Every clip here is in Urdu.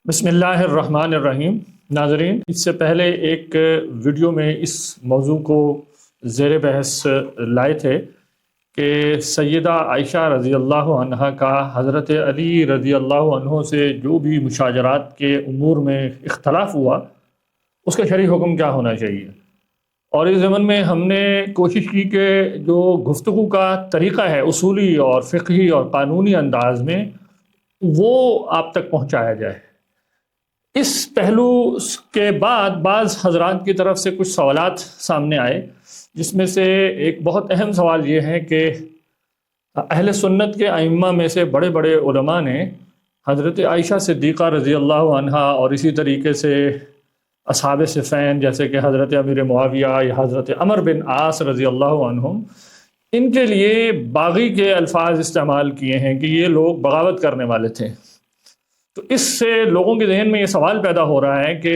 بسم اللہ الرحمن الرحیم۔ ناظرین، اس سے پہلے ایک ویڈیو میں اس موضوع کو زیر بحث لائے تھے کہ سیدہ عائشہ رضی اللہ عنہا کا حضرت علی رضی اللہ عنہ سے جو بھی مشاجرات کے امور میں اختلاف ہوا اس کا شرعی حکم کیا ہونا چاہیے۔ اور اس ضمن میں ہم نے کوشش کی کہ جو گفتگو کا طریقہ ہے اصولی اور فقہی اور قانونی انداز میں وہ آپ تک پہنچایا جائے۔ اس پہلو کے بعد بعض حضرات کی طرف سے کچھ سوالات سامنے آئے، جس میں سے ایک بہت اہم سوال یہ ہے کہ اہل سنت کے ائمہ میں سے بڑے بڑے علماء نے حضرت عائشہ صدیقہ رضی اللہ عنہا اور اسی طریقے سے اصحاب صفین جیسے کہ حضرت امیر معاویہ یا حضرت عمر بن عاص رضی اللہ عنہم، ان کے لیے باغی کے الفاظ استعمال کیے ہیں کہ یہ لوگ بغاوت کرنے والے تھے۔ تو اس سے لوگوں کے ذہن میں یہ سوال پیدا ہو رہا ہے کہ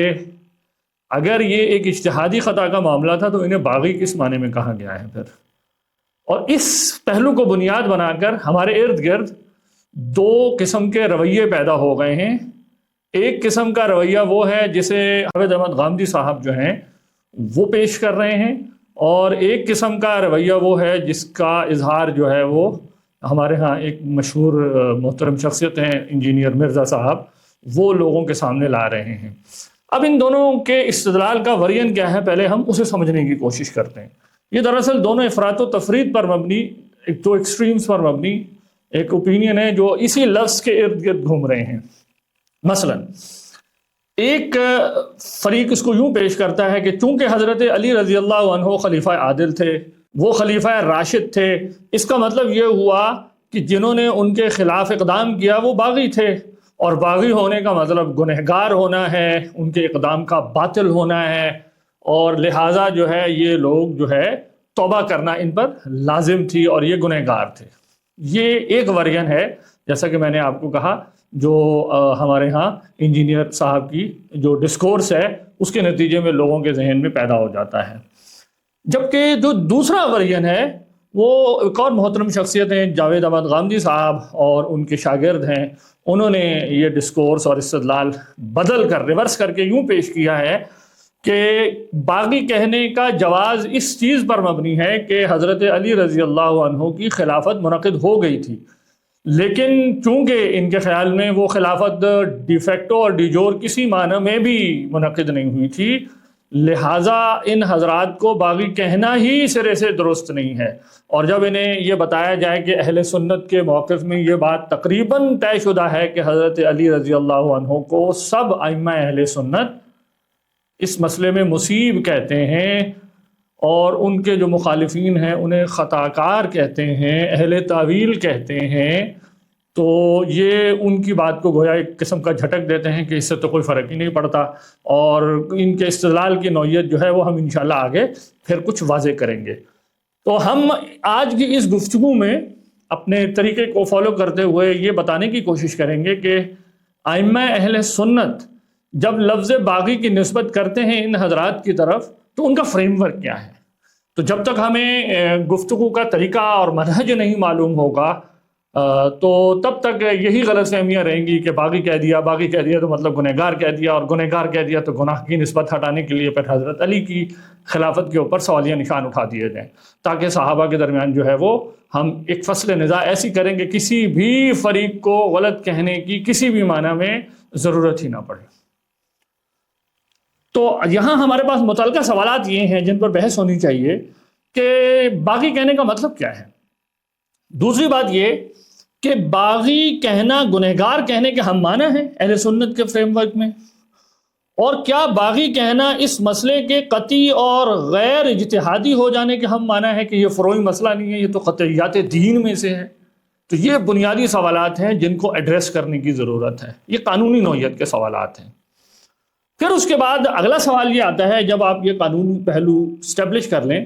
اگر یہ ایک اجتہادی خطا کا معاملہ تھا تو انہیں باغی کس معنی میں کہا گیا ہے پھر۔ اور اس پہلو کو بنیاد بنا کر ہمارے ارد گرد دو قسم کے رویے پیدا ہو گئے ہیں۔ ایک قسم کا رویہ وہ ہے جسے جاوید احمد غامدی صاحب جو ہیں وہ پیش کر رہے ہیں، اور ایک قسم کا رویہ وہ ہے جس کا اظہار جو ہے وہ ہمارے ہاں ایک مشہور محترم شخصیت ہیں انجینئر مرزا صاحب، وہ لوگوں کے سامنے لا رہے ہیں۔ اب ان دونوں کے استدلال کا ورژن کیا ہے، پہلے ہم اسے سمجھنے کی کوشش کرتے ہیں۔ یہ دراصل دونوں افراط و تفریط پر مبنی، ایک دو ایکسٹریمز پر مبنی ایک اوپینین ہے جو اسی لفظ کے ارد گرد گھوم رہے ہیں۔ مثلا ایک فریق اس کو یوں پیش کرتا ہے کہ چونکہ حضرت علی رضی اللہ عنہ خلیفہ عادل تھے، وہ خلیفہ راشد تھے، اس کا مطلب یہ ہوا کہ جنہوں نے ان کے خلاف اقدام کیا وہ باغی تھے، اور باغی ہونے کا مطلب گنہگار ہونا ہے، ان کے اقدام کا باطل ہونا ہے، اور لہٰذا جو ہے یہ لوگ جو ہے توبہ کرنا ان پر لازم تھی اور یہ گنہگار تھے۔ یہ ایک ورژن ہے، جیسا کہ میں نے آپ کو کہا، جو ہمارے ہاں انجینئر صاحب کی جو ڈسکورس ہے اس کے نتیجے میں لوگوں کے ذہن میں پیدا ہو جاتا ہے۔ جبکہ جو دوسرا ورژن ہے وہ ایک اور محترم شخصیت ہیں جاوید احمد غامدی صاحب اور ان کے شاگرد ہیں، انہوں نے یہ ڈسکورس اور استدلال بدل کر ریورس کر کے یوں پیش کیا ہے کہ باغی کہنے کا جواز اس چیز پر مبنی ہے کہ حضرت علی رضی اللہ عنہ کی خلافت منعقد ہو گئی تھی، لیکن چونکہ ان کے خیال میں وہ خلافت ڈی فیکٹو اور ڈی جور کسی معنی میں بھی منعقد نہیں ہوئی تھی، لہٰذا ان حضرات کو باغی کہنا ہی سرے سے درست نہیں ہے۔ اور جب انہیں یہ بتایا جائے کہ اہل سنت کے موقف میں یہ بات تقریباً طے شدہ ہے کہ حضرت علی رضی اللہ عنہ کو سب ائمہ اہل سنت اس مسئلے میں مصیب کہتے ہیں، اور ان کے جو مخالفین ہیں انہیں خطا کار کہتے ہیں، اہل تاویل کہتے ہیں، تو یہ ان کی بات کو گویا ایک قسم کا جھٹک دیتے ہیں کہ اس سے تو کوئی فرق ہی نہیں پڑتا، اور ان کے استدلال کی نوعیت جو ہے وہ ہم انشاءاللہ آگے پھر کچھ واضح کریں گے۔ تو ہم آج کی اس گفتگو میں اپنے طریقے کو فالو کرتے ہوئے یہ بتانے کی کوشش کریں گے کہ ائمہ اہل سنت جب لفظ باغی کی نسبت کرتے ہیں ان حضرات کی طرف تو ان کا فریم ورک کیا ہے۔ تو جب تک ہمیں گفتگو کا طریقہ اور منہج نہیں معلوم ہوگا تو تب تک یہی غلط فہمیاں رہیں گی کہ باغی کہہ دیا تو مطلب گنہگار کہہ دیا، اور گنہگار کہہ دیا تو گناہ کی نسبت ہٹانے کے لیے پھر حضرت علی کی خلافت کے اوپر سوالیہ نشان اٹھا دیے جائیں، تاکہ صحابہ کے درمیان جو ہے وہ ہم ایک فصل نزاع ایسی کریں کہ کسی بھی فریق کو غلط کہنے کی کسی بھی معنی میں ضرورت ہی نہ پڑے۔ تو یہاں ہمارے پاس متعلقہ سوالات یہ ہیں جن پر بحث ہونی چاہیے کہ باغی کہنے کا مطلب کیا ہے۔ دوسری بات یہ کہ باغی کہنا گنہگار کہنے کے ہم معنی ہیں اہل سنت کے فریم ورک میں، اور کیا باغی کہنا اس مسئلے کے قطعی اور غیر اجتہادی ہو جانے کے ہم معنی ہے کہ یہ فروعی مسئلہ نہیں ہے، یہ تو قطعیات دین میں سے ہے۔ تو یہ بنیادی سوالات ہیں جن کو ایڈریس کرنے کی ضرورت ہے، یہ قانونی نوعیت کے سوالات ہیں۔ پھر اس کے بعد اگلا سوال یہ آتا ہے، جب آپ یہ قانونی پہلو اسٹیبلش کر لیں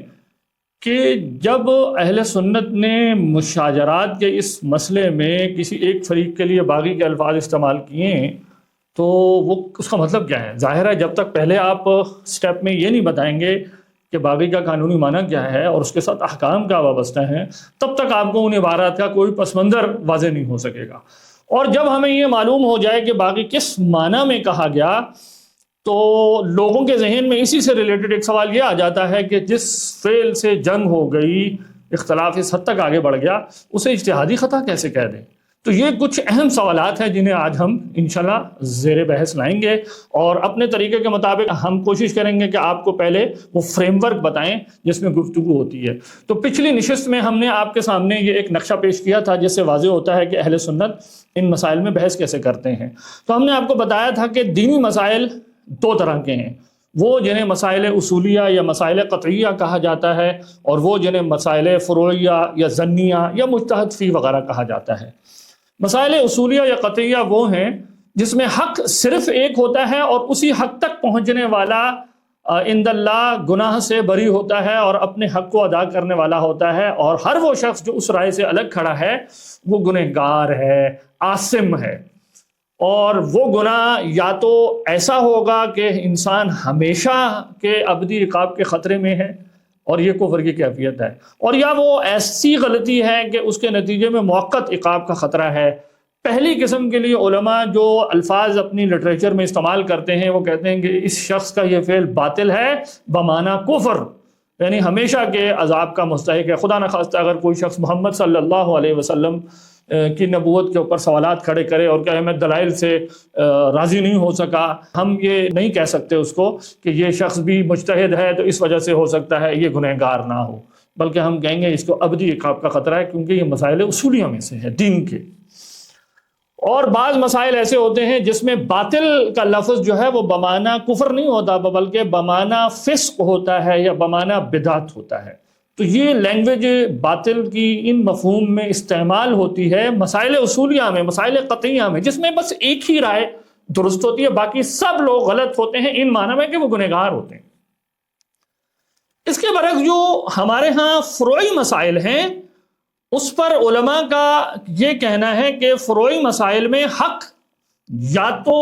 کہ جب اہل سنت نے مشاجرات کے اس مسئلے میں کسی ایک فریق کے لیے باغی کے الفاظ استعمال کیے ہیں تو وہ اس کا مطلب کیا ہے۔ ظاہر ہے جب تک پہلے آپ سٹیپ میں یہ نہیں بتائیں گے کہ باغی کا قانونی معنی کیا ہے اور اس کے ساتھ احکام کا وابستہ ہیں، تب تک آپ کو ان عبارات کا کوئی پس منظر واضح نہیں ہو سکے گا۔ اور جب ہمیں یہ معلوم ہو جائے کہ باقی کس معنی میں کہا گیا تو لوگوں کے ذہن میں اسی سے ریلیٹڈ ایک سوال یہ آ جاتا ہے کہ جس فعل سے جنگ ہو گئی، اختلاف اس حد تک آگے بڑھ گیا، اسے اجتہادی خطا کیسے کہہ دیں؟ تو یہ کچھ اہم سوالات ہیں جنہیں آج ہم انشاءاللہ زیر بحث لائیں گے، اور اپنے طریقے کے مطابق ہم کوشش کریں گے کہ آپ کو پہلے وہ فریم ورک بتائیں جس میں گفتگو ہوتی ہے۔ تو پچھلی نشست میں ہم نے آپ کے سامنے یہ ایک نقشہ پیش کیا تھا جس سے واضح ہوتا ہے کہ اہل سنت ان مسائل میں بحث کیسے کرتے ہیں۔ تو ہم نے آپ کو بتایا تھا کہ دینی مسائل دو طرح کے ہیں، وہ جنہیں مسائل اصولیہ یا مسائل قطعیہ کہا جاتا ہے، اور وہ جنہیں مسائل فروعیہ یا ظنیہ یا مجتہد فی وغیرہ کہا جاتا ہے۔ مسائل اصولیہ یا قطعیہ وہ ہیں جس میں حق صرف ایک ہوتا ہے اور اسی حق تک پہنچنے والا عند اللہ گناہ سے بری ہوتا ہے اور اپنے حق کو ادا کرنے والا ہوتا ہے، اور ہر وہ شخص جو اس رائے سے الگ کھڑا ہے وہ گنہگار ہے، آثم ہے، اور وہ گناہ یا تو ایسا ہوگا کہ انسان ہمیشہ کے ابدی عقاب کے خطرے میں ہے اور یہ کفر کی کیفیت ہے، اور یا وہ ایسی غلطی ہے کہ اس کے نتیجے میں موقت عقاب کا خطرہ ہے۔ پہلی قسم کے لیے علماء جو الفاظ اپنی لٹریچر میں استعمال کرتے ہیں وہ کہتے ہیں کہ اس شخص کا یہ فعل باطل ہے بمعنی کفر، یعنی ہمیشہ کے عذاب کا مستحق ہے۔ خدا نخواستہ اگر کوئی شخص محمد صلی اللہ علیہ وسلم کی نبوت کے اوپر سوالات کھڑے کرے اور کہے میں دلائل سے راضی نہیں ہو سکا، ہم یہ نہیں کہہ سکتے اس کو کہ یہ شخص بھی مجتہد ہے تو اس وجہ سے ہو سکتا ہے یہ گنہگار نہ ہو، بلکہ ہم کہیں گے اس کو ابدی عقاب کا خطرہ ہے، کیونکہ یہ مسائل اصولیہ میں سے ہے دین کے۔ اور بعض مسائل ایسے ہوتے ہیں جس میں باطل کا لفظ جو ہے وہ بمعنی کفر نہیں ہوتا بلکہ بمعنی فسق ہوتا ہے یا بمعنی بدعت ہوتا ہے۔ تو یہ لینگویج باطل کی ان مفہوم میں استعمال ہوتی ہے مسائل اصولیہ میں، مسائل قطعیہ میں، جس میں بس ایک ہی رائے درست ہوتی ہے، باقی سب لوگ غلط ہوتے ہیں ان معنی میں کہ وہ گنہگار ہوتے ہیں۔ اس کے برعکس جو ہمارے ہاں فروعی مسائل ہیں اس پر علماء کا یہ کہنا ہے کہ فروعی مسائل میں حق یا تو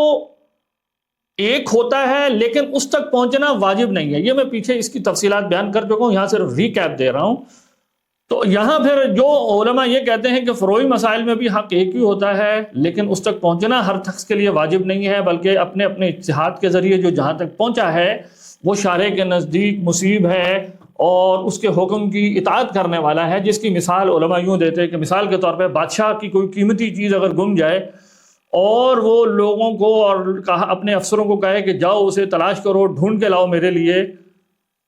ایک ہوتا ہے لیکن اس تک پہنچنا واجب نہیں ہے۔ یہ میں پیچھے اس کی تفصیلات بیان کر چکا ہوں، یہاں صرف ریکیپ دے رہا ہوں۔ تو یہاں پھر جو علماء یہ کہتے ہیں کہ فروعی مسائل میں بھی حق ایک ہی ہوتا ہے لیکن اس تک پہنچنا ہر شخص کے لیے واجب نہیں ہے، بلکہ اپنے اپنے اجتہاد کے ذریعے جو جہاں تک پہنچا ہے وہ شارع کے نزدیک مصیب ہے اور اس کے حکم کی اطاعت کرنے والا ہے، جس کی مثال علماء یوں دیتے ہیں کہ مثال کے طور پہ بادشاہ کی کوئی قیمتی چیز اگر گم جائے اور وہ لوگوں کو اور اپنے افسروں کو کہے کہ جاؤ اسے تلاش کرو، ڈھونڈ کے لاؤ میرے لیے،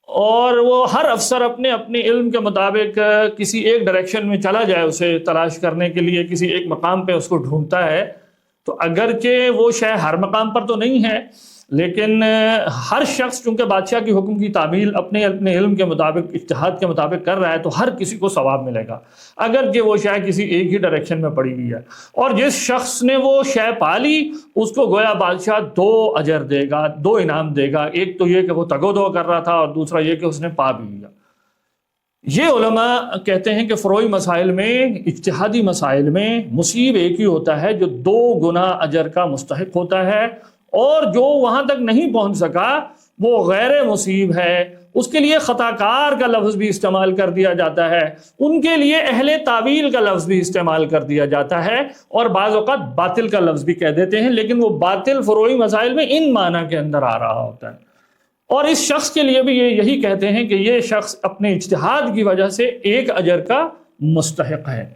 اور وہ ہر افسر اپنے اپنے علم کے مطابق کسی ایک ڈائریکشن میں چلا جائے اسے تلاش کرنے کے لیے، کسی ایک مقام پہ اس کو ڈھونڈتا ہے، تو اگرچہ وہ شے ہر مقام پر تو نہیں ہے لیکن ہر شخص چونکہ بادشاہ کی حکم کی تعمیل اپنے اپنے علم کے مطابق اجتہاد کے مطابق کر رہا ہے تو ہر کسی کو ثواب ملے گا، اگرچہ وہ شے کسی ایک ہی ڈائریکشن میں پڑی ہوئی ہے۔ اور جس شخص نے وہ شے پا لی اس کو گویا بادشاہ دو اجر دے گا، دو انعام دے گا، ایک تو یہ کہ وہ تگ و دو کر رہا تھا اور دوسرا یہ کہ اس نے پا بھی لیا۔ یہ علماء کہتے ہیں کہ فروعی مسائل میں، اجتہادی مسائل میں مصیب ایک ہی ہوتا ہے جو دو گنا اجر کا مستحق ہوتا ہے، اور جو وہاں تک نہیں پہنچ سکا وہ غیر مصیب ہے، اس کے لیے خطا کار کا لفظ بھی استعمال کر دیا جاتا ہے، ان کے لیے اہل تعویل کا لفظ بھی استعمال کر دیا جاتا ہے، اور بعض اوقات باطل کا لفظ بھی کہہ دیتے ہیں، لیکن وہ باطل فروعی مسائل میں ان معنی کے اندر آ رہا ہوتا ہے۔ اور اس شخص کے لیے بھی یہ یہی کہتے ہیں کہ یہ شخص اپنے اجتہاد کی وجہ سے ایک اجر کا مستحق ہے۔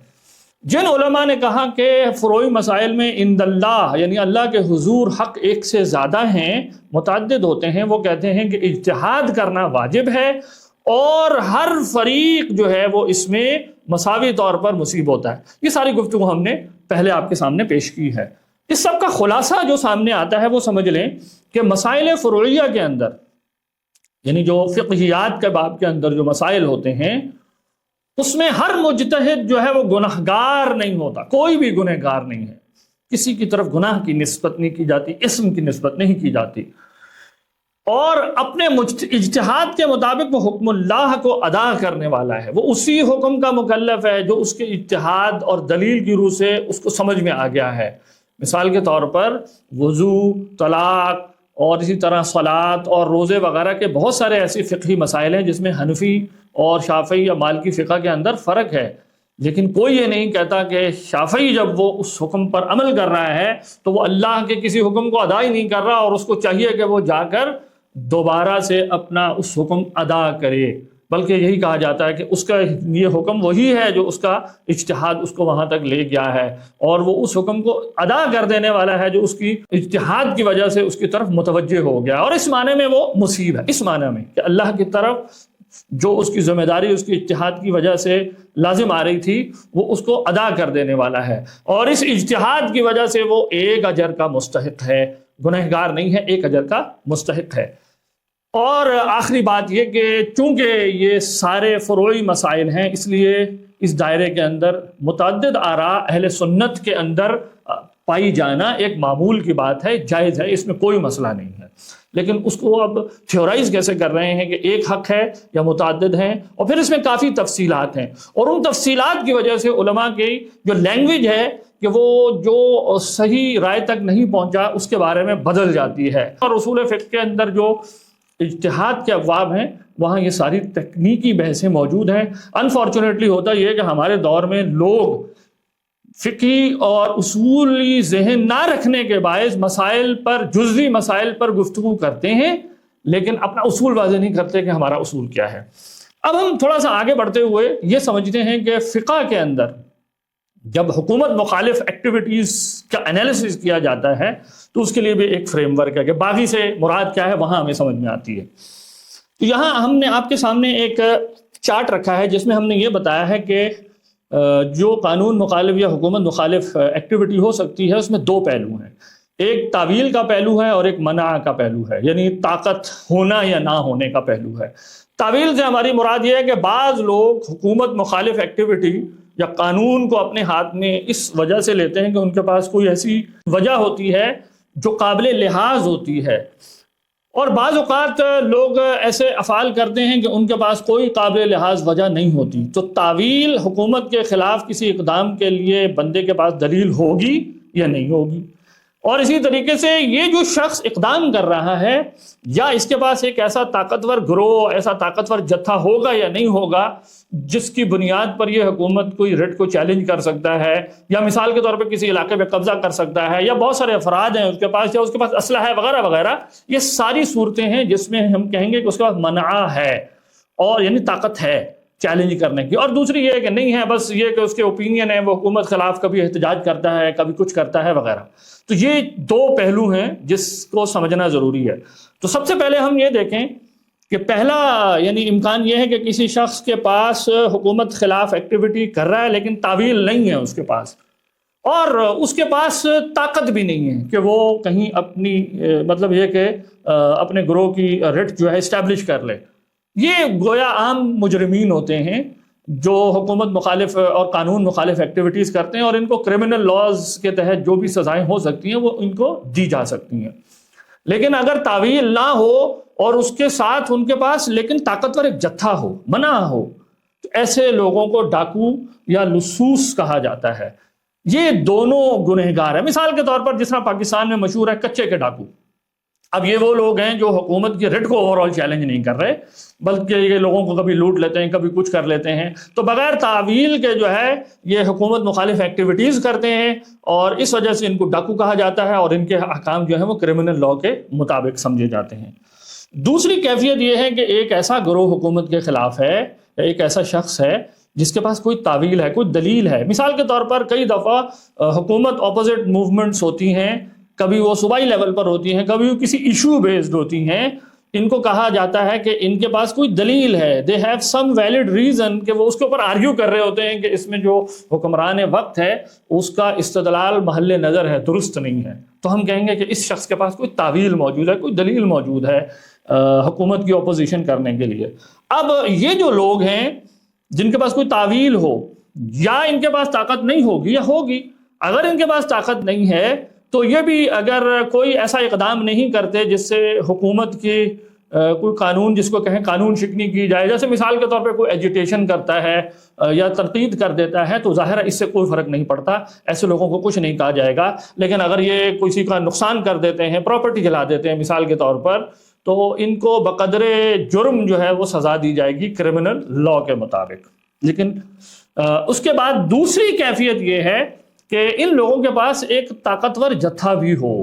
جن علماء نے کہا کہ فروعی مسائل میں عند اللہ یعنی اللہ کے حضور حق ایک سے زیادہ ہیں، متعدد ہوتے ہیں، وہ کہتے ہیں کہ اجتہاد کرنا واجب ہے اور ہر فریق جو ہے وہ اس میں مساوی طور پر مصیب ہوتا ہے۔ یہ ساری گفتگو ہم نے پہلے آپ کے سامنے پیش کی ہے۔ اس سب کا خلاصہ جو سامنے آتا ہے وہ سمجھ لیں کہ مسائل فروعیہ کے اندر یعنی جو فقہیات کے باب کے اندر جو مسائل ہوتے ہیں اس میں ہر مجتہد جو ہے وہ گناہگار نہیں ہوتا، کوئی بھی گنہگار نہیں ہے، کسی کی طرف گناہ کی نسبت نہیں کی جاتی، اسم کی نسبت نہیں کی جاتی، اور اپنے اجتہاد کے مطابق وہ حکم اللہ کو ادا کرنے والا ہے، وہ اسی حکم کا مکلف ہے جو اس کے اجتہاد اور دلیل کی روح سے اس کو سمجھ میں آ گیا ہے۔ مثال کے طور پر وضو، طلاق اور اسی طرح صلاۃ اور روزے وغیرہ کے بہت سارے ایسے فقہی مسائل ہیں جس میں حنفی اور شافعی یا مالکی فقہ کے اندر فرق ہے، لیکن کوئی یہ نہیں کہتا کہ شافعی جب وہ اس حکم پر عمل کر رہا ہے تو وہ اللہ کے کسی حکم کو ادا ہی نہیں کر رہا، اور اس کو چاہیے کہ وہ جا کر دوبارہ سے اپنا اس حکم ادا کرے، بلکہ یہی کہا جاتا ہے کہ اس کا یہ حکم وہی ہے جو اس کا اجتہاد اس کو وہاں تک لے گیا ہے، اور وہ اس حکم کو ادا کر دینے والا ہے جو اس کی اجتہاد کی وجہ سے اس کی طرف متوجہ ہو گیا، اور اس معنی میں وہ مصیب ہے، اس معنی میں کہ اللہ کی طرف جو اس کی ذمہ داری اس کی اجتہاد کی وجہ سے لازم آ رہی تھی وہ اس کو ادا کر دینے والا ہے، اور اس اجتہاد کی وجہ سے وہ ایک اجر کا مستحق ہے، گنہگار نہیں ہے، ایک اجر کا مستحق ہے۔ اور آخری بات یہ کہ چونکہ یہ سارے فروعی مسائل ہیں، اس لیے اس دائرے کے اندر متعدد آراء اہل سنت کے اندر پائی جانا ایک معمول کی بات ہے، جائز ہے، اس میں کوئی مسئلہ نہیں ہے، لیکن اس کو اب تھیورائز کیسے کر رہے ہیں کہ ایک حق ہے یا متعدد ہیں، اور پھر اس میں کافی تفصیلات ہیں، اور ان تفصیلات کی وجہ سے علماء کی جو لینگویج ہے کہ وہ جو صحیح رائے تک نہیں پہنچا اس کے بارے میں بدل جاتی ہے، اور اصول فقہ کے اندر جو اجتہاد کے ابواب ہیں وہاں یہ ساری تکنیکی بحثیں موجود ہیں۔ انفارچونیٹلی ہوتا یہ ہے کہ ہمارے دور میں لوگ فقہی اور اصولی ذہن نہ رکھنے کے باعث مسائل پر، جزوی مسائل پر گفتگو کرتے ہیں، لیکن اپنا اصول واضح نہیں کرتے کہ ہمارا اصول کیا ہے۔ اب ہم تھوڑا سا آگے بڑھتے ہوئے یہ سمجھتے ہیں کہ فقہ کے اندر جب حکومت مخالف ایکٹیویٹیز کا انالیسس کیا جاتا ہے تو اس کے لیے بھی ایک فریم ورک ہے کہ باغی سے مراد کیا ہے، وہاں ہمیں سمجھ میں آتی ہے۔ تو یہاں ہم نے آپ کے سامنے ایک چارٹ رکھا ہے جس میں ہم نے یہ بتایا ہے کہ جو قانون مخالف یا حکومت مخالف ایکٹیویٹی ہو سکتی ہے اس میں دو پہلو ہیں، ایک تعویل کا پہلو ہے اور ایک منع کا پہلو ہے، یعنی طاقت ہونا یا نہ ہونے کا پہلو ہے۔ تعویل سے ہماری مراد یہ ہے کہ بعض لوگ حکومت مخالف ایکٹیویٹی یا قانون کو اپنے ہاتھ میں اس وجہ سے لیتے ہیں کہ ان کے پاس کوئی ایسی وجہ ہوتی ہے جو قابل لحاظ ہوتی ہے، اور بعض اوقات لوگ ایسے افعال کرتے ہیں کہ ان کے پاس کوئی قابل لحاظ وجہ نہیں ہوتی۔ تو تعویل حکومت کے خلاف کسی اقدام کے لیے بندے کے پاس دلیل ہوگی یا نہیں ہوگی، اور اسی طریقے سے یہ جو شخص اقدام کر رہا ہے یا اس کے پاس ایک ایسا طاقتور گروہ، ایسا طاقتور جتھا ہوگا یا نہیں ہوگا جس کی بنیاد پر یہ حکومت کوئی رٹ کو چیلنج کر سکتا ہے، یا مثال کے طور پہ کسی علاقے پہ قبضہ کر سکتا ہے، یا بہت سارے افراد ہیں اس کے پاس، یا اس کے پاس اسلحہ ہے وغیرہ وغیرہ۔ یہ ساری صورتیں ہیں جس میں ہم کہیں گے کہ اس کے پاس منع ہے، اور یعنی طاقت ہے چیلنج کرنے کی۔ اور دوسری یہ کہ نہیں ہے، بس یہ کہ اس کے اوپینین ہے، وہ حکومت خلاف کبھی احتجاج کرتا ہے، کبھی کچھ کرتا ہے وغیرہ۔ تو یہ دو پہلو ہیں جس کو سمجھنا ضروری ہے۔ تو سب سے پہلے ہم یہ دیکھیں کہ پہلا یعنی امکان یہ ہے کہ کسی شخص کے پاس حکومت خلاف ایکٹیویٹی کر رہا ہے لیکن تعویل نہیں ہے اس کے پاس، اور اس کے پاس طاقت بھی نہیں ہے کہ وہ کہیں اپنی مطلب یہ کہ اپنے گروہ کی رٹ جو ہے اسٹیبلش کر لے۔ یہ گویا عام مجرمین ہوتے ہیں جو حکومت مخالف اور قانون مخالف ایکٹیویٹیز کرتے ہیں، اور ان کو کرمنل لاز کے تحت جو بھی سزائیں ہو سکتی ہیں وہ ان کو دی جا سکتی ہیں۔ لیکن اگر تعویل نہ ہو اور اس کے ساتھ ان کے پاس لیکن طاقتور ایک جتھا ہو، منع ہو، تو ایسے لوگوں کو ڈاکو یا لصوص کہا جاتا ہے۔ یہ دونوں گنہگار ہیں۔ مثال کے طور پر جس طرح پاکستان میں مشہور ہے کچے کے ڈاکو، اب یہ وہ لوگ ہیں جو حکومت کی رٹ کو اوور آل چیلنج نہیں کر رہے، بلکہ یہ لوگوں کو کبھی لوٹ لیتے ہیں، کبھی کچھ کر لیتے ہیں، تو بغیر تعویل کے جو ہے یہ حکومت مخالف ایکٹیویٹیز کرتے ہیں، اور اس وجہ سے ان کو ڈاکو کہا جاتا ہے، اور ان کے احکام جو ہیں وہ کرمنل لاء کے مطابق سمجھے جاتے ہیں۔ دوسری کیفیت یہ ہے کہ ایک ایسا گروہ حکومت کے خلاف ہے، ایک ایسا شخص ہے جس کے پاس کوئی تعویل ہے، کوئی دلیل ہے۔ مثال کے طور پر کئی دفعہ حکومت اپوزٹ موومنٹس ہوتی ہیں، کبھی وہ صوبائی لیول پر ہوتی ہیں، کبھی وہ کسی ایشو بیسڈ ہوتی ہیں، ان کو کہا جاتا ہے کہ ان کے پاس کوئی دلیل ہے، they have some valid reason, کہ وہ اس کے اوپر آرگیو کر رہے ہوتے ہیں کہ اس میں جو حکمران وقت ہے اس کا استدلال محل نظر ہے، درست نہیں ہے، تو ہم کہیں گے کہ اس شخص کے پاس کوئی تعویل موجود ہے، کوئی دلیل موجود ہے حکومت کی اپوزیشن کرنے کے لیے۔ اب یہ جو لوگ ہیں جن کے پاس کوئی تعویل ہو، یا ان کے پاس طاقت نہیں ہوگی یا ہوگی، اگر ان کے پاس طاقت نہیں ہے تو یہ بھی اگر کوئی ایسا اقدام نہیں کرتے جس سے حکومت کی کوئی قانون جس کو کہیں قانون شکنی کی جائے، جیسے مثال کے طور پہ کوئی ایجیٹیشن کرتا ہے یا تنقید کر دیتا ہے، تو ظاہر ہے اس سے کوئی فرق نہیں پڑتا، ایسے لوگوں کو کچھ نہیں کہا جائے گا۔ لیکن اگر یہ کسی کا نقصان کر دیتے ہیں، پراپرٹی جلا دیتے ہیں مثال کے طور پر، تو ان کو بقدر جرم جو ہے وہ سزا دی جائے گی کرمنل لاء کے مطابق۔ لیکن اس کے بعد دوسری کیفیت یہ ہے کہ ان لوگوں کے پاس ایک طاقتور جتھا بھی ہو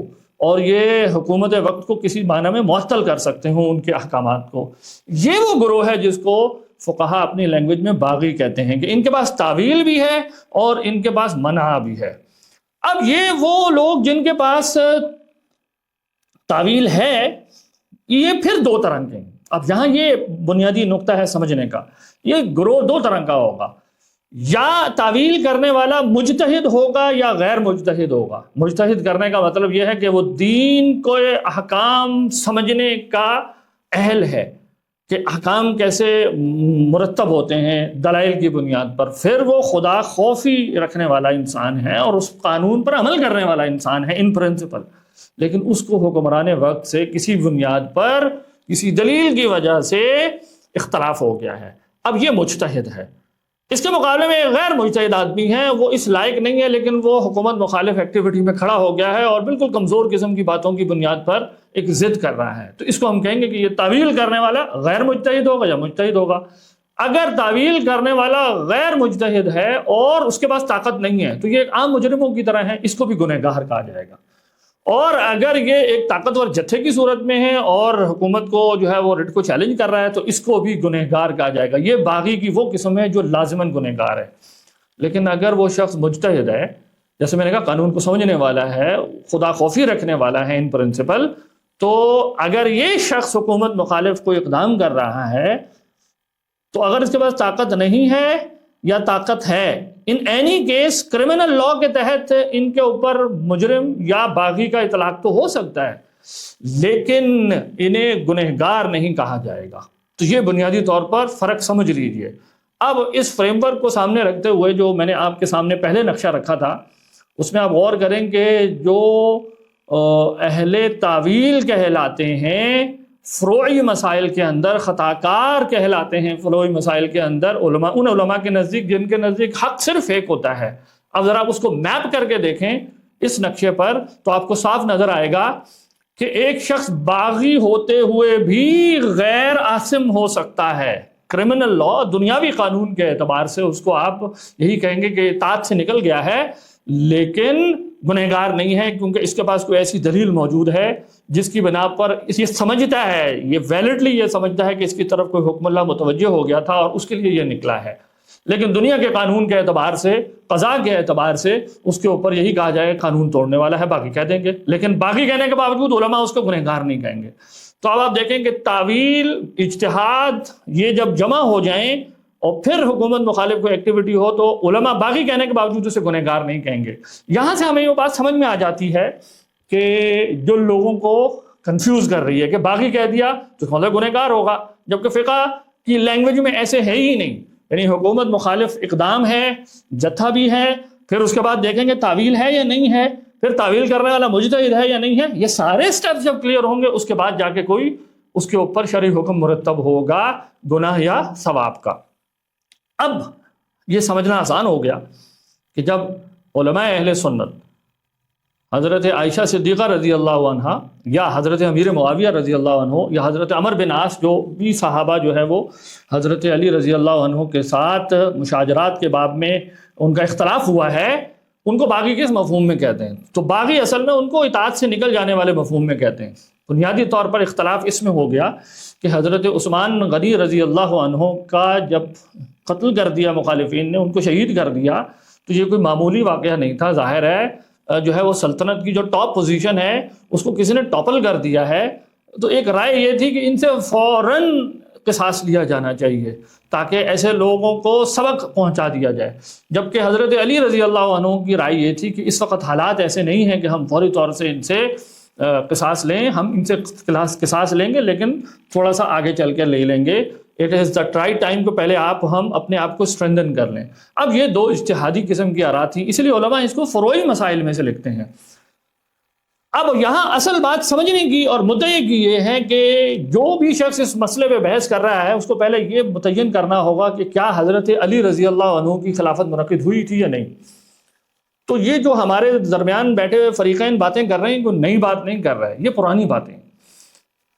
اور یہ حکومت وقت کو کسی معنی میں معطل کر سکتے ہوں ان کے احکامات کو. یہ وہ گروہ ہے جس کو فقہا اپنی لینگویج میں باغی کہتے ہیں، کہ ان کے پاس تعویل بھی ہے اور ان کے پاس منع بھی ہے. اب یہ وہ لوگ جن کے پاس تعویل ہے یہ پھر دو طرح کے ہیں. اب یہاں یہ بنیادی نقطہ ہے سمجھنے کا، یہ گروہ دو طرح کا ہوگا، یا تعویل کرنے والا مجتہد ہوگا یا غیر مجتہد ہوگا. مجتہد کرنے کا مطلب یہ ہے کہ وہ دین کو احکام سمجھنے کا اہل ہے کہ احکام کیسے مرتب ہوتے ہیں دلائل کی بنیاد پر. پھر وہ خدا خوفی رکھنے والا انسان ہے اور اس قانون پر عمل کرنے والا انسان ہے ان پرنسپل، لیکن اس کو حکمران وقت سے کسی بنیاد پر کسی دلیل کی وجہ سے اختلاف ہو گیا ہے. اب یہ مجتہد ہے. اس کے مقابلے میں ایک غیر مجتہد آدمی ہے، وہ اس لائق نہیں ہے لیکن وہ حکومت مخالف ایکٹیویٹی میں کھڑا ہو گیا ہے اور بالکل کمزور قسم کی باتوں کی بنیاد پر ایک ضد کر رہا ہے. تو اس کو ہم کہیں گے کہ یہ تعویل کرنے والا غیر مجتہد ہوگا یا مجتہد ہوگا. اگر تعویل کرنے والا غیر مجتہد ہے اور اس کے پاس طاقت نہیں ہے تو یہ ایک عام مجرموں کی طرح ہے، اس کو بھی گنہگار کہا جائے گا. اور اگر یہ ایک طاقتور جتھے کی صورت میں ہے اور حکومت کو جو ہے وہ رٹ کو چیلنج کر رہا ہے تو اس کو بھی گنہگار کہا جائے گا. یہ باغی کی وہ قسم ہے جو لازماً گنہگار ہے. لیکن اگر وہ شخص مجتہد ہے، جیسے میں نے کہا قانون کو سمجھنے والا ہے، خدا خوفی رکھنے والا ہے ان پرنسپل، تو اگر یہ شخص حکومت مخالف کو اقدام کر رہا ہے تو اگر اس کے پاس طاقت نہیں ہے یا طاقت ہے، in any case criminal law کے تحت ان کے اوپر مجرم یا باغی کا اطلاق تو ہو سکتا ہے لیکن انہیں گنہگار نہیں کہا جائے گا. تو یہ بنیادی طور پر فرق سمجھ لیجئے. اب اس فریم ورک کو سامنے رکھتے ہوئے جو میں نے آپ کے سامنے پہلے نقشہ رکھا تھا اس میں آپ غور کریں کہ جو اہل تعویل کہلاتے ہیں فروعی مسائل کے اندر، خطا کار کہلاتے ہیں فروعی مسائل کے اندر، علماء ان علماء کے نزدیک جن کے نزدیک حق صرف ایک ہوتا ہے. اب ذرا آپ اس کو میپ کر کے دیکھیں اس نقشے پر تو آپ کو صاف نظر آئے گا کہ ایک شخص باغی ہوتے ہوئے بھی غیر عاصم ہو سکتا ہے. کرمنل لا دنیاوی قانون کے اعتبار سے اس کو آپ یہی کہیں گے کہ اطاعت سے نکل گیا ہے لیکن گنہگار نہیں ہے، کیونکہ اس کے پاس کوئی ایسی دلیل موجود ہے جس کی بنا پر یہ سمجھتا ہے، یہ ویلڈلی یہ سمجھتا ہے کہ اس کی طرف کوئی حکم اللہ متوجہ ہو گیا تھا اور اس کے لیے یہ نکلا ہے. لیکن دنیا کے قانون کے اعتبار سے، قضاء کے اعتبار سے اس کے اوپر یہی کہا جائے قانون توڑنے والا ہے، باقی کہہ دیں گے. لیکن باقی کہنے کے باوجود علماء اس کو گنہگار نہیں کہیں گے. تو اب آپ دیکھیں کہ تعویل، اجتہاد یہ جب جمع ہو جائیں اور پھر حکومت مخالف کو ایکٹیویٹی ہو تو علماء باقی کہنے کے باوجود اسے گنہگار نہیں کہیں گے. یہاں سے ہمیں یہ بات سمجھ میں آ جاتی ہے کہ جو لوگوں کو کنفیوز کر رہی ہے کہ باقی کہہ دیا تو مطلب گنہگار ہوگا، جبکہ فقہ کی لینگویج میں ایسے ہے ہی نہیں. یعنی حکومت مخالف اقدام ہے، جتھا بھی ہے، پھر اس کے بعد دیکھیں گے تعویل ہے یا نہیں ہے، پھر تعویل کرنے والا مجتہد ہے یا نہیں ہے. یہ سارے سٹیپس جب کلیئر ہوں گے اس کے بعد جا کے کوئی اس کے اوپر شرعی حکم مرتب ہوگا گناہ یا ثواب کا. اب یہ سمجھنا آسان ہو گیا کہ جب علماء اہل سنت حضرت عائشہ صدیقہ رضی اللہ عنہ یا حضرت امیر معاویہ رضی اللہ عنہ یا حضرت عمر بن عاص جو بھی صحابہ جو ہے وہ حضرت علی رضی اللہ عنہ کے ساتھ مشاجرات کے باب میں ان کا اختلاف ہوا ہے، ان کو باغی کس مفہوم میں کہتے ہیں؟ تو باغی اصل میں ان کو اطاعت سے نکل جانے والے مفہوم میں کہتے ہیں. بنیادی طور پر اختلاف اس میں ہو گیا کہ حضرت عثمان غنی رضی اللہ عنہ کا جب قتل کر دیا مخالفین نے، ان کو شہید کر دیا، تو یہ کوئی معمولی واقعہ نہیں تھا. ظاہر ہے جو ہے وہ سلطنت کی جو ٹاپ پوزیشن ہے اس کو کسی نے ٹاپل کر دیا ہے. تو ایک رائے یہ تھی کہ ان سے فوراً قصاص لیا جانا چاہیے تاکہ ایسے لوگوں کو سبق پہنچا دیا جائے. جبکہ حضرت علی رضی اللہ عنہ کی رائے یہ تھی کہ اس وقت حالات ایسے نہیں ہیں کہ ہم فوری طور سے ان سے قصاص لیں، ہم ان سے قصاص لیں گے لیکن تھوڑا سا آگے چل کے لے لیں گے. It is the right time کو پہلے ہم اپنے آپ کو اسٹرینتھن کر لیں. اب یہ دو اجتہادی قسم کی آراء تھیں، اس لیے علماء اس کو فروعی مسائل میں سے لکھتے ہیں. اب یہاں اصل بات سمجھنے کی اور مدعے کی یہ ہے کہ جو بھی شخص اس مسئلے پہ بحث کر رہا ہے اس کو پہلے یہ متعین کرنا ہوگا کہ کیا حضرت علی رضی اللہ عنہ کی خلافت منعقد ہوئی تھی یا نہیں. تو یہ جو ہمارے درمیان بیٹھے ہوئے فریقین باتیں کر رہے ہیں کوئی نئی بات نہیں کر رہے، یہ پرانی باتیں.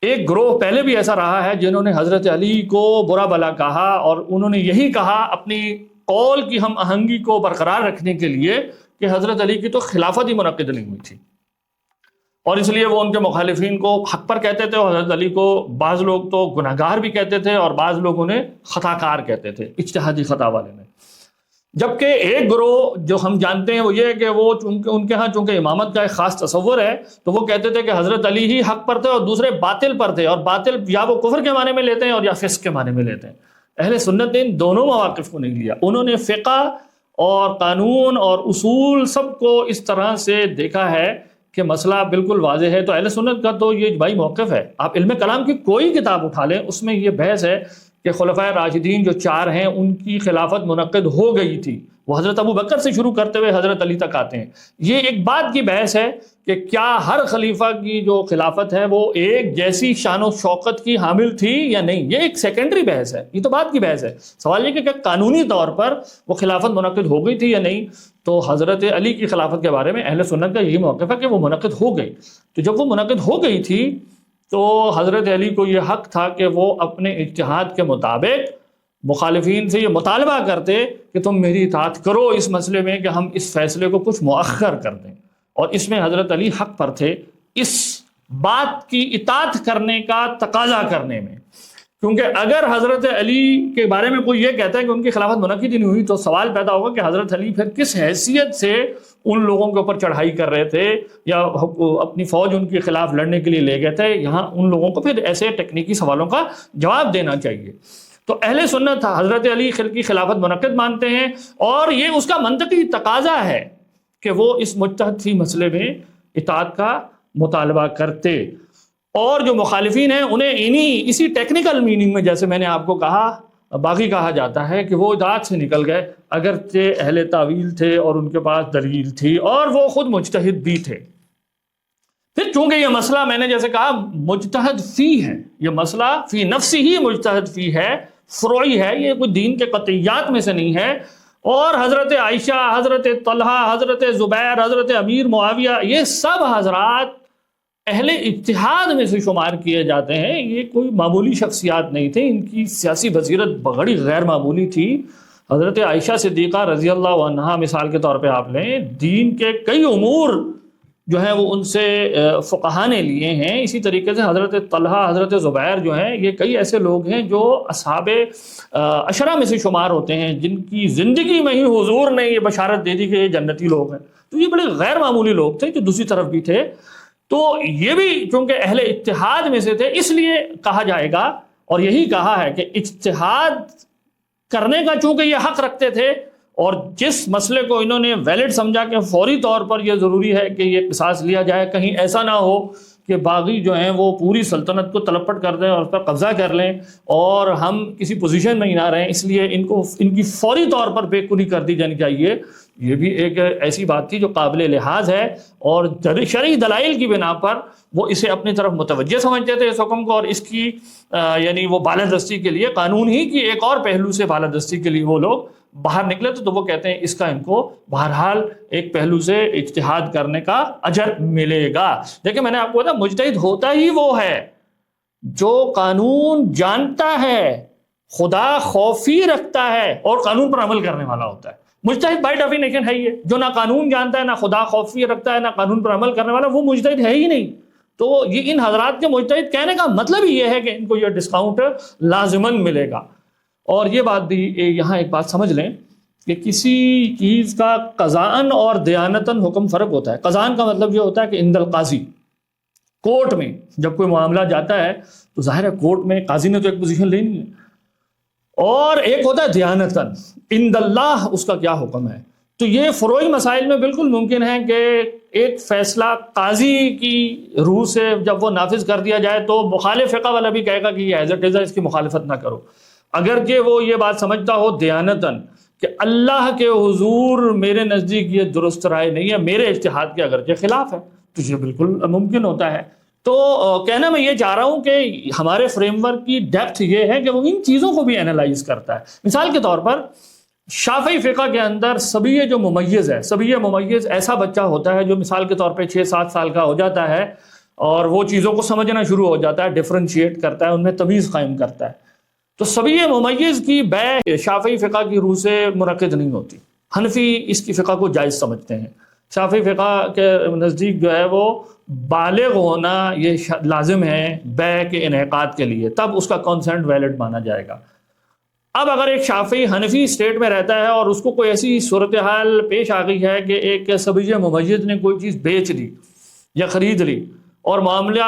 ایک گروہ پہلے بھی ایسا رہا ہے جنہوں نے حضرت علی کو برا بلا کہا، اور انہوں نے یہی کہا اپنی قول کی ہم آہنگی کو برقرار رکھنے کے لیے کہ حضرت علی کی تو خلافت ہی منعقد نہیں ہوئی تھی، اور اس لیے وہ ان کے مخالفین کو حق پر کہتے تھے، اور حضرت علی کو بعض لوگ تو گناہگار بھی کہتے تھے اور بعض لوگ انہیں خطا کار کہتے تھے، اجتہادی خطا والے میں۔ جبکہ ایک گروہ جو ہم جانتے ہیں وہ یہ ہے کہ وہ ان کے ہاں چونکہ امامت کا ایک خاص تصور ہے، تو وہ کہتے تھے کہ حضرت علی ہی حق پر تھے اور دوسرے باطل پر تھے، اور باطل یا وہ کفر کے معنی میں لیتے ہیں اور یا فسق کے معنی میں لیتے ہیں۔ اہل سنت نے ان دونوں مواقف کو نہیں لیا، انہوں نے فقہ اور قانون اور اصول سب کو اس طرح سے دیکھا ہے کہ مسئلہ بالکل واضح ہے۔ تو اہل سنت کا تو یہ اجماعی موقف ہے۔ آپ علم کلام کی کوئی کتاب اٹھا لیں، اس میں یہ بحث ہے کہ خلفائے راشدین جو 4 ہیں ان کی خلافت منعقد ہو گئی تھی، وہ حضرت ابو بکر سے شروع کرتے ہوئے حضرت علی تک آتے ہیں۔ یہ ایک بات کی بحث ہے کہ کیا ہر خلیفہ کی جو خلافت ہے وہ ایک جیسی شان و شوکت کی حامل تھی یا نہیں، یہ ایک سیکنڈری بحث ہے، یہ تو بات کی بحث ہے۔ سوال یہ کہ کیا قانونی طور پر وہ خلافت منعقد ہو گئی تھی یا نہیں، تو حضرت علی کی خلافت کے بارے میں اہل سنت کا یہی موقف ہے کہ وہ منعقد ہو گئی۔ تو جب وہ منعقد ہو گئی تھی تو حضرت علی کو یہ حق تھا کہ وہ اپنے اجتہاد کے مطابق مخالفین سے یہ مطالبہ کرتے کہ تم میری اطاعت کرو اس مسئلے میں کہ ہم اس فیصلے کو کچھ مؤخر کر دیں، اور اس میں حضرت علی حق پر تھے اس بات کی اطاعت کرنے کا تقاضا کرنے میں۔ کیونکہ اگر حضرت علی کے بارے میں کوئی یہ کہتا ہے کہ ان کی خلافت منعقد ہی نہیں ہوئی، تو سوال پیدا ہوگا کہ حضرت علی پھر کس حیثیت سے ان لوگوں کے اوپر چڑھائی کر رہے تھے یا اپنی فوج ان کے خلاف لڑنے کے لیے لے گئے تھے۔ یہاں ان لوگوں کو پھر ایسے ٹیکنیکی سوالوں کا جواب دینا چاہیے۔ تو اہل سنت حضرت علی کی خلافت منعقد مانتے ہیں، اور یہ اس کا منطقی تقاضا ہے کہ وہ اس مجتہد فی مسئلے میں اطاعت کا مطالبہ کرتے۔ اور جو مخالفین ہیں انہیں اسی ٹیکنیکل میننگ میں، جیسے میں نے آپ کو کہا، باقی کہا جاتا ہے کہ وہ اطاعت سے نکل گئے، اگرچہ اہل تعویل تھے اور ان کے پاس دلیل تھی اور وہ خود مجتہد بھی تھے۔ پھر چونکہ یہ مسئلہ میں نے جیسے کہا مجتہد فی ہے، یہ مسئلہ فی نفسی ہی مجتہد فی ہے، فروعی ہے، یہ کوئی دین کے قطعیات میں سے نہیں ہے۔ اور حضرت عائشہ، حضرت طلحہ، حضرت زبیر، حضرت امیر معاویہ، یہ سب حضرات اہل اجتہاد میں سے شمار کیے جاتے ہیں، یہ کوئی معمولی شخصیات نہیں تھے، ان کی سیاسی بصیرت بڑی غیر معمولی تھی۔ حضرت عائشہ صدیقہ رضی اللہ عنہا مثال کے طور پہ آپ لیں، دین کے کئی امور جو ہیں وہ ان سے فقہا نے لیے ہیں۔ اسی طریقے سے حضرت طلحہ، حضرت زبیر جو ہیں، یہ کئی ایسے لوگ ہیں جو اصحاب عشرہ میں سے شمار ہوتے ہیں، جن کی زندگی میں ہی حضور نے یہ بشارت دے دی کہ یہ جنتی لوگ ہیں۔ تو یہ بڑے غیر معمولی لوگ تھے جو دوسری طرف بھی تھے۔ تو یہ بھی چونکہ اہل اجتہاد میں سے تھے، اس لیے کہا جائے گا، اور یہی کہا ہے کہ اجتہاد کرنے کا چونکہ یہ حق رکھتے تھے، اور جس مسئلے کو انہوں نے ویلڈ سمجھا کہ فوری طور پر یہ ضروری ہے کہ یہ قصاص لیا جائے، کہیں ایسا نہ ہو کہ باغی جو ہیں وہ پوری سلطنت کو تلپٹ کر دیں اور اس پر قبضہ کر لیں اور ہم کسی پوزیشن میں ہی نہ رہیں، اس لیے ان کی فوری طور پر بے کنی کر دی جانی چاہیے۔ یہ بھی ایک ایسی بات تھی جو قابل لحاظ ہے، اور شرعی دلائل کی بنا پر وہ اسے اپنی طرف متوجہ سمجھتے تھے اس حکم کو، اور اس کی یعنی وہ بالادستی کے لیے، قانون ہی کی ایک اور پہلو سے بالادستی کے لیے وہ لوگ باہر نکلے تو وہ کہتے ہیں اس کا ان کو بہرحال ایک پہلو سے اجتہاد کرنے کا اجر ملے گا۔ دیکھیں میں نے آپ کو بتایا مجتہد ہوتا ہی وہ ہے جو قانون جانتا ہے، خدا خوفی رکھتا ہے اور قانون پر عمل کرنے والا ہوتا ہے۔ مجتہد بائی ڈیفینیشن ہے یہ، جو نہ قانون جانتا ہے، نہ خدا خوفی رکھتا ہے، نہ قانون پر عمل کرنے والا، وہ مجتہد ہے ہی نہیں۔ تو یہ ان حضرات کے مجتہد کہنے کا مطلب یہ ہے کہ ان کو یہ ڈسکاؤنٹ لازماً ملے گا۔ اور یہ بات بھی یہاں ایک بات سمجھ لیں کہ کسی چیز کا قضاءً اور دیانتاً حکم فرق ہوتا ہے۔ قضاءً کا مطلب یہ ہوتا ہے کہ عند القاضی، کورٹ میں جب کوئی معاملہ جاتا ہے تو ظاہر ہے کورٹ میں قاضی نے تو ایک پوزیشن لینی ہے، اور ایک ہوتا ہے دیانتاً، عند اللہ اس کا کیا حکم ہے۔ تو یہ فروعی مسائل میں بالکل ممکن ہے کہ ایک فیصلہ قاضی کی روح سے جب وہ نافذ کر دیا جائے تو مخالف فقہ والا بھی کہے گا کہ یہ ایز اٹ از ہے، اس کی مخالفت نہ کرو، اگرچہ وہ یہ بات سمجھتا ہو دیانتاً کہ اللہ کے حضور میرے نزدیک یہ درست رائے نہیں ہے، میرے اجتہاد کے اگرچہ خلاف ہے، تو یہ بالکل ممکن ہوتا ہے۔ تو کہنا میں یہ چاہ رہا ہوں کہ ہمارے فریم ورک کی ڈیپتھ یہ ہے کہ وہ ان چیزوں کو بھی انالائز کرتا ہے۔ مثال کے طور پر شافعی فقہ کے اندر صبی جو ممیز ہے، صبی ممیز ایسا بچہ ہوتا ہے جو مثال کے طور پہ 6-7 سال کا ہو جاتا ہے، اور وہ چیزوں کو سمجھنا شروع ہو جاتا ہے، ڈفرینشیٹ کرتا ہے، ان میں تمیز قائم کرتا ہے۔ تو سبیہ ممیز کی بیع شافعی فقہ کی روح سے منعقد نہیں ہوتی، حنفی اس کی فقہ کو جائز سمجھتے ہیں۔ شافعی فقہ کے نزدیک جو ہے وہ بالغ ہونا یہ لازم ہے بیع کے انعقاد کے لیے، تب اس کا کنسنٹ ویلڈ مانا جائے گا۔ اب اگر ایک شافعی حنفی اسٹیٹ میں رہتا ہے اور اس کو کوئی ایسی صورتحال پیش آ گئی ہے کہ ایک سبیہ ممیز نے کوئی چیز بیچ لی یا خرید لی اور معاملہ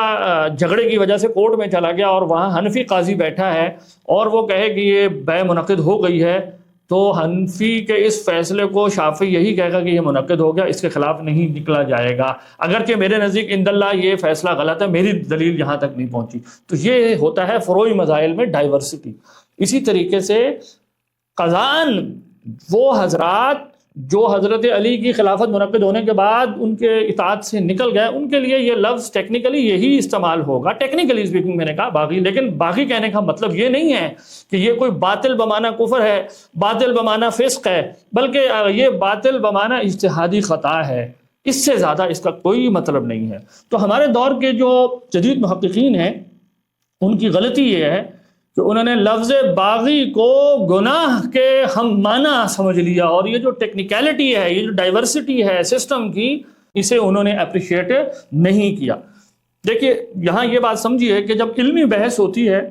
جھگڑے کی وجہ سے کورٹ میں چلا گیا اور وہاں حنفی قاضی بیٹھا ہے اور وہ کہے کہ یہ بیع منعقد ہو گئی ہے، تو حنفی کے اس فیصلے کو شافعی یہی کہے گا کہ یہ منعقد ہو گیا، اس کے خلاف نہیں نکلا جائے گا، اگرچہ میرے نزدیک عند اللہ یہ فیصلہ غلط ہے، میری دلیل یہاں تک نہیں پہنچی۔ تو یہ ہوتا ہے فروعی مسائل میں ڈائیورسٹی۔ اسی طریقے سے قضاءً وہ حضرات جو حضرت علی کی خلافت منعقد ہونے کے بعد ان کے اطاعت سے نکل گئے، ان کے لیے یہ لفظ ٹیکنیکلی یہی استعمال ہوگا، ٹیکنیکلی اسپیکنگ میں نے کہا باغی، لیکن باغی کہنے کا مطلب یہ نہیں ہے کہ یہ کوئی باطل بمعنی کفر ہے، باطل بمعنی فسق ہے، بلکہ یہ باطل بمعنی اجتہادی خطا ہے، اس سے زیادہ اس کا کوئی مطلب نہیں ہے۔ تو ہمارے دور کے جو جدید محققین ہیں ان کی غلطی یہ ہے کہ انہوں نے لفظ باغی کو گناہ کے ہم معنی سمجھ لیا، اور یہ جو ٹیکنیکلٹی ہے، یہ جو ڈائیورسٹی ہے سسٹم کی، اسے انہوں نے اپریشیٹ نہیں کیا۔ دیکھیے یہاں یہ بات سمجھیے کہ جب علمی بحث ہوتی ہے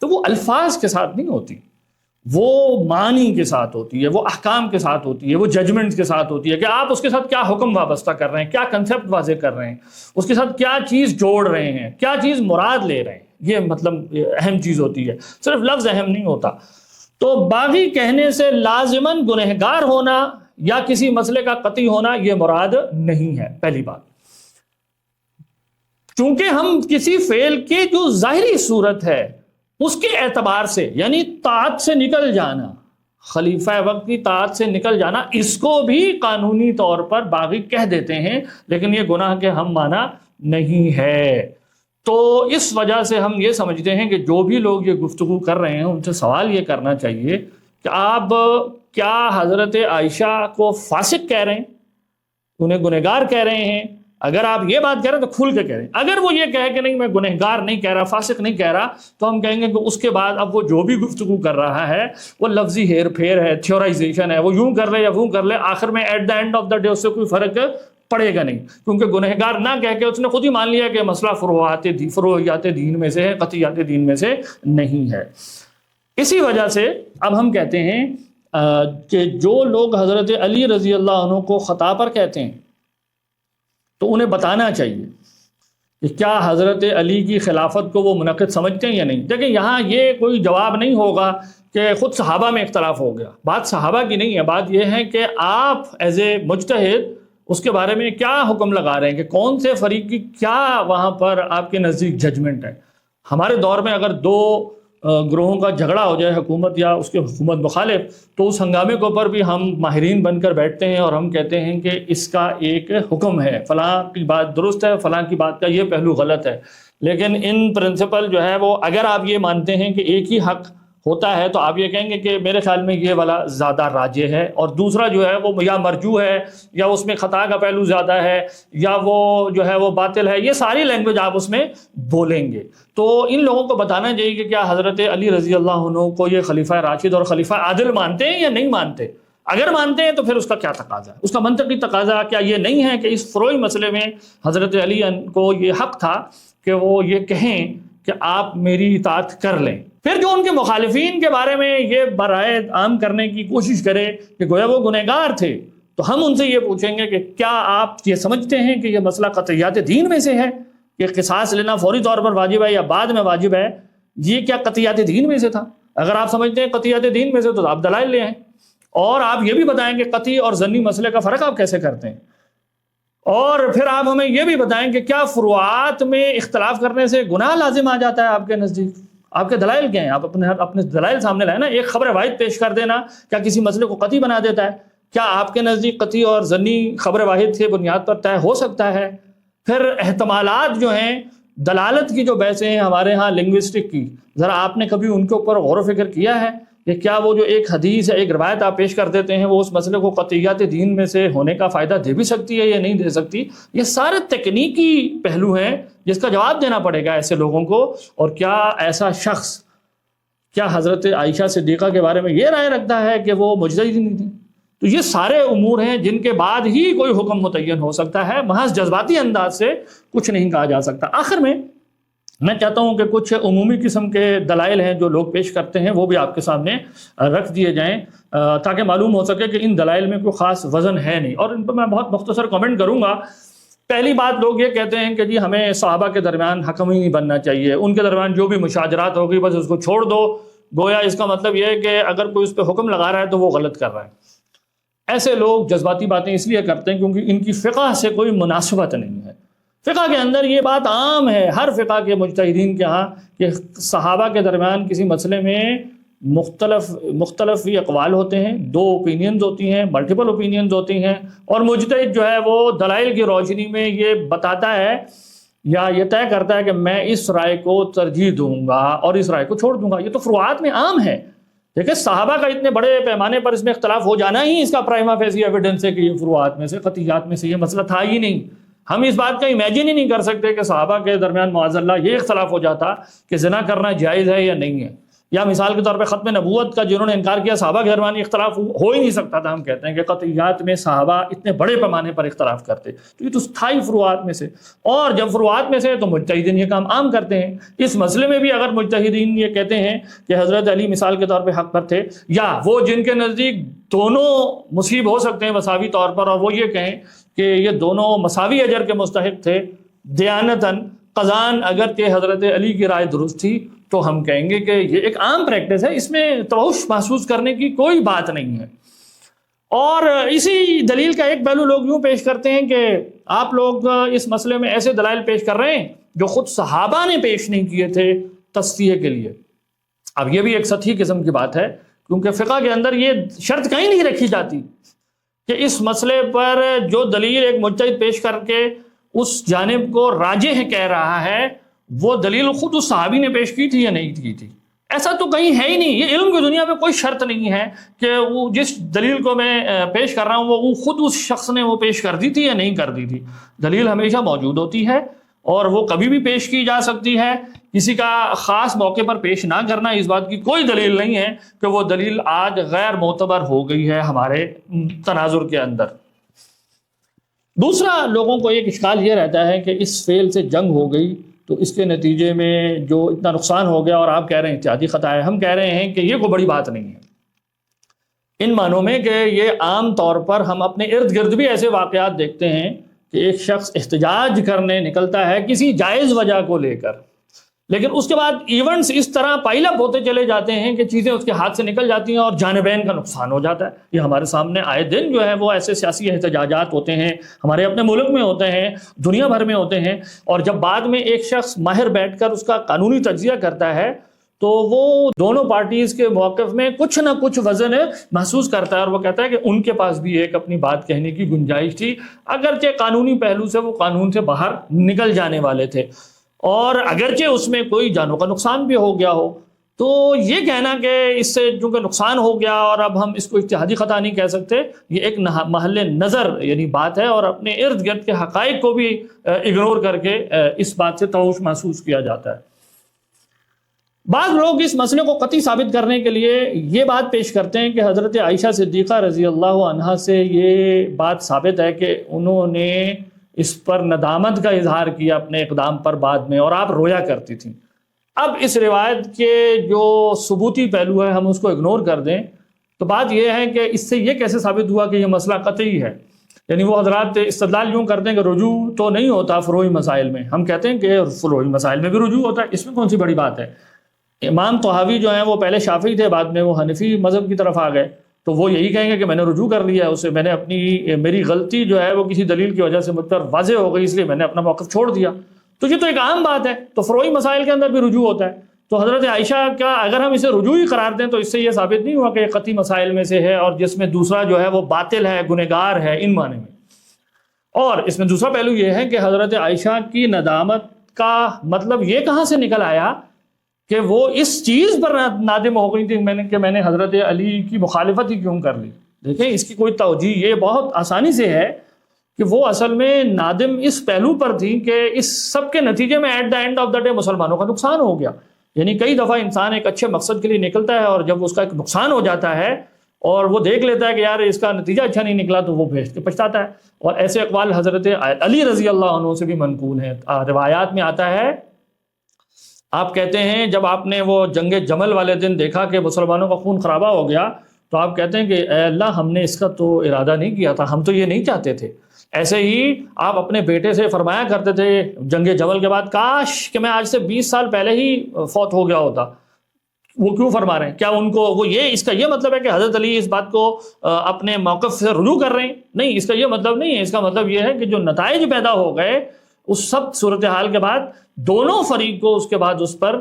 تو وہ الفاظ کے ساتھ نہیں ہوتی، وہ معنی کے ساتھ ہوتی ہے، وہ احکام کے ساتھ ہوتی ہے، وہ ججمنٹ کے ساتھ ہوتی ہے کہ آپ اس کے ساتھ کیا حکم وابستہ کر رہے ہیں، کیا کنسیپٹ واضح کر رہے ہیں، اس کے ساتھ کیا چیز جوڑ رہے ہیں، کیا چیز مراد لے رہے ہیں، یہ مطلب اہم چیز ہوتی ہے، صرف لفظ اہم نہیں ہوتا۔ تو باغی کہنے سے لازماً گنہگار ہونا یا کسی مسئلے کا قطعی ہونا یہ مراد نہیں ہے، پہلی بات۔ چونکہ ہم کسی فعل کی جو ظاہری صورت ہے اس کے اعتبار سے، یعنی طاعت سے نکل جانا، خلیفہ وقت کی طاعت سے نکل جانا، اس کو بھی قانونی طور پر باغی کہہ دیتے ہیں، لیکن یہ گناہ کے ہم معنی نہیں ہے۔ تو اس وجہ سے ہم یہ سمجھتے ہیں کہ جو بھی لوگ یہ گفتگو کر رہے ہیں ان سے سوال یہ کرنا چاہیے کہ آپ کیا حضرت عائشہ کو فاسق کہہ رہے ہیں، انہیں گنہگار کہہ رہے ہیں؟ اگر آپ یہ بات کہہ رہے ہیں تو کھل کے کہہ رہے ہیں۔ اگر وہ یہ کہے کہ نہیں میں گنہگار نہیں کہہ رہا، فاسق نہیں کہہ رہا، تو ہم کہیں گے کہ اس کے بعد اب وہ جو بھی گفتگو کر رہا ہے وہ لفظی ہیر پھیر ہے، تھیورائزیشن ہے، وہ یوں کر لے یا وہ کر لے، آخر میں at the end of the day اس سے کوئی فرق پڑے گا نہیں، کیونکہ گنہگار نہ کہہ کے اس نے خود ہی مان لیا کہ مسئلہ فروعیات دین میں سے ہے، قطعیات دین میں سے نہیں ہے۔ اسی وجہ سے اب ہم کہتے ہیں کہ جو لوگ حضرت علی رضی اللہ عنہ کو خطا پر کہتے ہیں تو انہیں بتانا چاہیے کہ کیا حضرت علی کی خلافت کو وہ منعقد سمجھتے ہیں یا نہیں۔ دیکھیں یہاں یہ کوئی جواب نہیں ہوگا کہ خود صحابہ میں اختلاف ہو گیا، بات صحابہ کی نہیں ہے، بات یہ ہے کہ آپ ایز اے مجتہد اس کے بارے میں کیا حکم لگا رہے ہیں کہ کون سے فریق کی کیا وہاں پر آپ کے نزدیک ججمنٹ ہے۔ ہمارے دور میں اگر دو گروہوں کا جھگڑا ہو جائے، حکومت یا اس کے حکومت مخالف، تو اس ہنگامے کے اوپر بھی ہم ماہرین بن کر بیٹھتے ہیں اور ہم کہتے ہیں کہ اس کا ایک حکم ہے، فلاں کی بات درست ہے، فلاں کی بات کا یہ پہلو غلط ہے۔ لیکن ان پرنسپل جو ہے وہ اگر آپ یہ مانتے ہیں کہ ایک ہی حق ہوتا ہے تو آپ یہ کہیں گے کہ میرے خیال میں یہ والا زیادہ راجح ہے، اور دوسرا جو ہے وہ یا مرجوح ہے یا اس میں خطا کا پہلو زیادہ ہے یا وہ جو ہے وہ باطل ہے، یہ ساری لینگویج آپ اس میں بولیں گے۔ تو ان لوگوں کو بتانا چاہیے کہ کیا حضرت علی رضی اللہ عنہ کو یہ خلیفہ راشد اور خلیفہ عادل مانتے ہیں یا نہیں مانتے۔ اگر مانتے ہیں تو پھر اس کا کیا تقاضا ہے، اس کا منطقی تقاضا کیا یہ نہیں ہے کہ اس فروعی مسئلے میں حضرت علی کو یہ حق تھا کہ وہ یہ کہیں کہ آپ میری اطاعت کر لیں۔ پھر جو ان کے مخالفین کے بارے میں یہ برائے عام کرنے کی کوشش کرے کہ گویا وہ گنہگار تھے، تو ہم ان سے یہ پوچھیں گے کہ کیا آپ یہ سمجھتے ہیں کہ یہ مسئلہ قطعیات دین میں سے ہے کہ قصاص لینا فوری طور پر واجب ہے یا بعد میں واجب ہے؟ یہ کیا قطعیات دین میں سے تھا؟ اگر آپ سمجھتے ہیں قطعیات دین میں سے تو آپ دلائل لے آئیں، اور آپ یہ بھی بتائیں کہ قطعی اور ظنی مسئلے کا فرق آپ کیسے کرتے ہیں، اور پھر آپ ہمیں یہ بھی بتائیں کہ کیا فروعات میں اختلاف کرنے سے گناہ لازم آ جاتا ہے آپ کے نزدیک؟ آپ کے دلائل کیا ہیں؟ آپ اپنے دلائل سامنے لائیں نا۔ ایک خبر واحد پیش کر دینا کیا کسی مسئلے کو قطعی بنا دیتا ہے؟ کیا آپ کے نزدیک قطعی اور ظنی خبر واحد کی بنیاد پر طے ہو سکتا ہے؟ پھر احتمالات جو ہیں، دلالت کی جو بحثیں ہیں ہمارے ہاں لنگوسٹک کی، ذرا آپ نے کبھی ان کے اوپر غور و فکر کیا ہے؟ کہ کیا وہ جو ایک حدیث ہے، ایک روایت آپ پیش کر دیتے ہیں، وہ اس مسئلے کو قطعیات دین میں سے ہونے کا فائدہ دے بھی سکتی ہے یا نہیں دے سکتی؟ یہ سارے تکنیکی پہلو ہیں جس کا جواب دینا پڑے گا ایسے لوگوں کو۔ اور کیا ایسا شخص کیا حضرت عائشہ صدیقہ کے بارے میں یہ رائے رکھتا ہے کہ وہ مجتہد نہیں تھی؟ تو یہ سارے امور ہیں جن کے بعد ہی کوئی حکم متعین ہو سکتا ہے، محض جذباتی انداز سے کچھ نہیں کہا جا سکتا۔ آخر میں چاہتا ہوں کہ کچھ عمومی قسم کے دلائل ہیں جو لوگ پیش کرتے ہیں، وہ بھی آپ کے سامنے رکھ دیے جائیں تاکہ معلوم ہو سکے کہ ان دلائل میں کوئی خاص وزن ہے نہیں، اور ان پر میں بہت مختصر کمنٹ کروں گا۔ پہلی بات، لوگ یہ کہتے ہیں کہ جی ہمیں صحابہ کے درمیان حکم ہی نہیں بننا چاہیے، ان کے درمیان جو بھی مشاجرات ہوگی بس اس کو چھوڑ دو، گویا اس کا مطلب یہ ہے کہ اگر کوئی اس پہ حکم لگا رہا ہے تو وہ غلط کر رہا ہے۔ ایسے لوگ جذباتی باتیں اس لیے کرتے ہیں کیونکہ ان کی فقہ سے کوئی مناسبت نہیں ہے۔ فقہ کے اندر یہ بات عام ہے، ہر فقہ کے مجتہدین کے ہاں، کہ صحابہ کے درمیان کسی مسئلے میں مختلف اقوال ہوتے ہیں، دو اوپینینز ہوتی ہیں، ملٹیپل اوپینینز ہوتی ہیں، اور مجتہد جو ہے وہ دلائل کی روشنی میں یہ بتاتا ہے یا یہ طے کرتا ہے کہ میں اس رائے کو ترجیح دوں گا اور اس رائے کو چھوڑ دوں گا۔ یہ تو فروعات میں عام ہے۔ دیکھیں صحابہ کا اتنے بڑے پیمانے پر اس میں اختلاف ہو جانا ہی اس کا پرائما فیسی ایویڈنس ہے کہ یہ فروعات میں سے، قطعیات میں سے یہ مسئلہ تھا ہی نہیں۔ ہم اس بات کا امیجن ہی نہیں کر سکتے کہ صحابہ کے درمیان معاذ اللہ یہ اختلاف ہو جاتا کہ زنا کرنا جائز ہے یا نہیں ہے، یا مثال کے طور پہ ختم نبوت کا جنہوں نے انکار کیا، صحابہ کے درمیان اختلاف ہو ہی نہیں سکتا تھا۔ ہم کہتے ہیں کہ قطعیات میں صحابہ اتنے بڑے پیمانے پر اختلاف کرتے، تو یہ تو تھا ہی فروعات میں سے، اور جب فروعات میں سے تو مجتہدین یہ کام عام کرتے ہیں۔ اس مسئلے میں بھی اگر مجتہدین یہ کہتے ہیں کہ حضرت علی مثال کے طور پہ حق پر تھے، یا وہ جن کے نزدیک دونوں مصیب ہو سکتے ہیں مساوی طور پر، اور وہ یہ کہیں کہ یہ دونوں مساوی اجر کے مستحق تھے دیانتاً قضاً، اگر کہ حضرت علی کی رائے درست تھی، تو ہم کہیں گے کہ یہ ایک عام پریکٹس ہے، اس میں توحش محسوس کرنے کی کوئی بات نہیں ہے۔ اور اسی دلیل کا ایک پہلو لوگ یوں پیش کرتے ہیں کہ آپ لوگ اس مسئلے میں ایسے دلائل پیش کر رہے ہیں جو خود صحابہ نے پیش نہیں کیے تھے تصفیہ کے لیے۔ اب یہ بھی ایک سطحی قسم کی بات ہے، کیونکہ فقہ کے اندر یہ شرط کہیں نہیں رکھی جاتی کہ اس مسئلے پر جو دلیل ایک مجتہد پیش کر کے اس جانب کو راجح کہہ رہا ہے، وہ دلیل خود اس صحابی نے پیش کی تھی یا نہیں کی تھی، ایسا تو کہیں ہے ہی نہیں۔ یہ علم کی دنیا میں کوئی شرط نہیں ہے کہ وہ جس دلیل کو میں پیش کر رہا ہوں وہ خود اس شخص نے وہ پیش کر دی تھی یا نہیں کر دی تھی۔ دلیل ہمیشہ موجود ہوتی ہے اور وہ کبھی بھی پیش کی جا سکتی ہے۔ کسی کا خاص موقع پر پیش نہ کرنا، اس بات کی کوئی دلیل نہیں ہے کہ وہ دلیل آج غیر معتبر ہو گئی ہے ہمارے تناظر کے اندر۔ دوسرا، لوگوں کو ایک اشکال یہ رہتا ہے کہ اس فعل سے جنگ ہو گئی تو اس کے نتیجے میں جو اتنا نقصان ہو گیا، اور آپ کہہ رہے ہیں اتحادی خطا ہے، ہم کہہ رہے ہیں کہ یہ کوئی بڑی بات نہیں ہے، ان معنوں میں کہ یہ عام طور پر ہم اپنے ارد گرد بھی ایسے واقعات دیکھتے ہیں کہ ایک شخص احتجاج کرنے نکلتا ہے کسی جائز وجہ کو لے کر، لیکن اس کے بعد ایونٹس اس طرح پائل اپ ہوتے چلے جاتے ہیں کہ چیزیں اس کے ہاتھ سے نکل جاتی ہیں اور جانبین کا نقصان ہو جاتا ہے۔ یہ ہمارے سامنے آئے دن جو ہے وہ ایسے سیاسی احتجاجات ہوتے ہیں، ہمارے اپنے ملک میں ہوتے ہیں، دنیا بھر میں ہوتے ہیں، اور جب بعد میں ایک شخص ماہر بیٹھ کر اس کا قانونی تجزیہ کرتا ہے تو وہ دونوں پارٹیز کے موقف میں کچھ نہ کچھ وزن محسوس کرتا ہے، اور وہ کہتا ہے کہ ان کے پاس بھی ایک اپنی بات کہنے کی گنجائش تھی، اگرچہ قانونی پہلو سے وہ قانون سے باہر نکل جانے والے تھے، اور اگرچہ اس میں کوئی جانوں کا نقصان بھی ہو گیا ہو۔ تو یہ کہنا کہ اس سے چونکہ نقصان ہو گیا اور اب ہم اس کو اجتہادی خطا نہیں کہہ سکتے، یہ ایک محل نظر یعنی بات ہے، اور اپنے ارد گرد کے حقائق کو بھی اگنور کر کے اس بات سے توحش محسوس کیا جاتا ہے۔ بعض لوگ اس مسئلے کو قطعی ثابت کرنے کے لیے یہ بات پیش کرتے ہیں کہ حضرت عائشہ صدیقہ رضی اللہ عنہا سے یہ بات ثابت ہے کہ انہوں نے اس پر ندامت کا اظہار کیا اپنے اقدام پر بعد میں، اور آپ رویا کرتی تھیں۔ اب اس روایت کے جو ثبوتی پہلو ہے ہم اس کو اگنور کر دیں تو بات یہ ہے کہ اس سے یہ کیسے ثابت ہوا کہ یہ مسئلہ قطعی ہے؟ یعنی وہ حضرات استدلال یوں کرتے ہیں کہ رجوع تو نہیں ہوتا فروعی مسائل میں، ہم کہتے ہیں کہ فروعی مسائل میں بھی رجوع ہوتا ہے، اس میں کون سی بڑی بات ہے؟ امام طحاوی جو ہیں وہ پہلے شافعی تھے، بعد میں وہ حنفی مذہب کی طرف آ گئے، تو وہ یہی کہیں گے کہ میں نے رجوع کر لیا ہے اسے، میں نے میری غلطی جو ہے وہ کسی دلیل کی وجہ سے مجھ پر واضح ہو گئی، اس لیے میں نے اپنا موقف چھوڑ دیا۔ تو یہ تو ایک عام بات ہے، تو فروعی مسائل کے اندر بھی رجوع ہوتا ہے۔ تو حضرت عائشہ کا اگر ہم اسے رجوع ہی قرار دیں تو اس سے یہ ثابت نہیں ہوا کہ یہ قطعی مسائل میں سے ہے، اور جس میں دوسرا جو ہے وہ باطل ہے، گنہگار ہے ان معنی میں۔ اور اس میں دوسرا پہلو یہ ہے کہ حضرت عائشہ کی ندامت کا مطلب یہ کہاں سے نکل آیا کہ وہ اس چیز پر نادم ہو گئی تھی کہ میں نے حضرت علی کی مخالفت ہی کیوں کر لی. دیکھیں اس کی کوئی توجیہ یہ بہت آسانی سے ہے کہ وہ اصل میں نادم اس پہلو پر تھی کہ اس سب کے نتیجے میں at the end of the day مسلمانوں کا نقصان ہو گیا. یعنی کئی دفعہ انسان ایک اچھے مقصد کے لیے نکلتا ہے اور جب اس کا ایک نقصان ہو جاتا ہے اور وہ دیکھ لیتا ہے کہ یار اس کا نتیجہ اچھا نہیں نکلا تو وہ بھیج کے پچھتاتا ہے. اور ایسے اقوال حضرت علی رضی اللہ عنہ سے بھی منقول ہیں. روایات میں آتا ہے، آپ کہتے ہیں جب آپ نے وہ جنگ جمل والے دن دیکھا کہ مسلمانوں کا خون خرابہ ہو گیا تو آپ کہتے ہیں کہ اے اللہ ہم نے اس کا تو ارادہ نہیں کیا تھا، ہم تو یہ نہیں چاہتے تھے. ایسے ہی آپ اپنے بیٹے سے فرمایا کرتے تھے جنگ جمل کے بعد، کاش کہ میں آج سے 20 سال پہلے ہی فوت ہو گیا ہوتا. وہ کیوں فرما رہے ہیں؟ کیا ان کو وہ یہ اس کا یہ مطلب ہے کہ حضرت علی اس بات کو اپنے موقف سے رجوع کر رہے ہیں؟ نہیں، اس کا یہ مطلب نہیں ہے. اس کا مطلب یہ ہے کہ جو نتائج پیدا ہو گئے اس سب صورتحال کے بعد دونوں فریق کو اس کے بعد اس پر